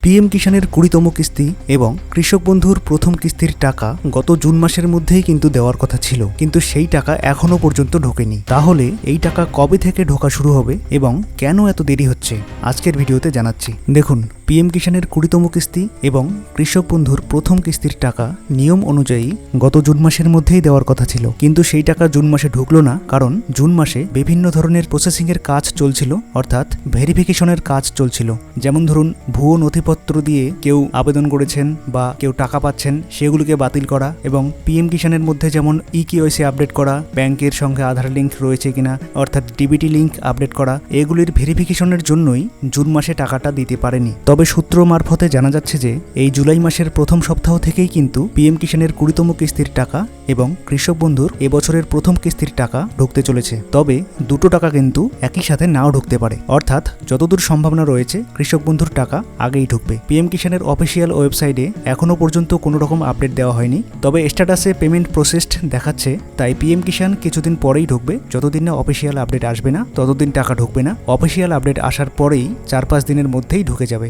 PM কিষাণের ২০তম কিস্তি এবং কৃষক বন্ধুর প্রথম কিস্তির টাকা গত জুন মাসের মধ্যেই কিন্তু দেওয়ার কথা ছিল, কিন্তু সেই টাকা এখনো পর্যন্ত ঢোকেনি। তাহলে এই টাকা কবে থেকে ঢোকা শুরু হবে এবং কেন এত দেরি হচ্ছে আজকের ভিডিওতে জানাচ্ছি। দেখুন, পিএম কিষাণের ২০তম কিস্তি এবং কৃষক বন্ধুর প্রথম কিস্তির টাকা নিয়ম অনুযায়ী গত জুন মাসের মধ্যেই দেওয়ার কথা ছিল, কিন্তু সেই টাকা জুন মাসে ঢুকলো না। কারণ জুন মাসে বিভিন্ন ধরনের প্রসেসিং এর কাজ চলছিল, অর্থাৎ ভেরিফিকেশনের কাজ চলছিল। যেমন ধরুন, ভুয়ো নথিপত্র দিয়ে কেউ আবেদন করেছেন বা কেউ টাকা পাচ্ছেন, সেগুলোকে বাতিল করা, এবং পিএম কিষাণের মধ্যে যেমন ইকেওয়াইসি আপডেট করা, ব্যাংকের সঙ্গে আধার লিঙ্ক রয়েছে কিনা অর্থাৎ ডিবিটি লিঙ্ক আপডেট করা, এগুলির ভেরিফিকেশনের জন্যই জুন মাসে টাকাটা দিতে পারেনি। তবে সূত্র মারফতে জানা যাচ্ছে যে এই জুলাই মাসের প্রথম সপ্তাহ থেকেই কিন্তু পিএম কিষাণের ২০তম কিস্তির টাকা এবং কৃষক বন্ধুর এবছরের প্রথম কিস্তির টাকা ঢুকতে চলেছে। তবে দুটো টাকা কিন্তু একই সাথে নাও ঢুকতে পারে, অর্থাৎ যতদূর সম্ভাবনা রয়েছে কৃষক বন্ধুর টাকা আগেই ঢুকবে। পিএম কিষাণের অফিসিয়াল ওয়েবসাইটে এখনো পর্যন্ত কোনো রকম আপডেট দেওয়া হয়নি, তবে স্ট্যাটাসে পেমেন্ট প্রসেসড দেখাচ্ছে। তাই পিএম কিষাণ কিছুদিন পরেই ঢুকবে। যতদিন না অফিসিয়াল আপডেট আসবে না ততদিন টাকা ঢুকবে না। অফিসিয়াল আপডেট আসার পরেই ৪-৫ দিনের মধ্যেই ঢুকে যাবে।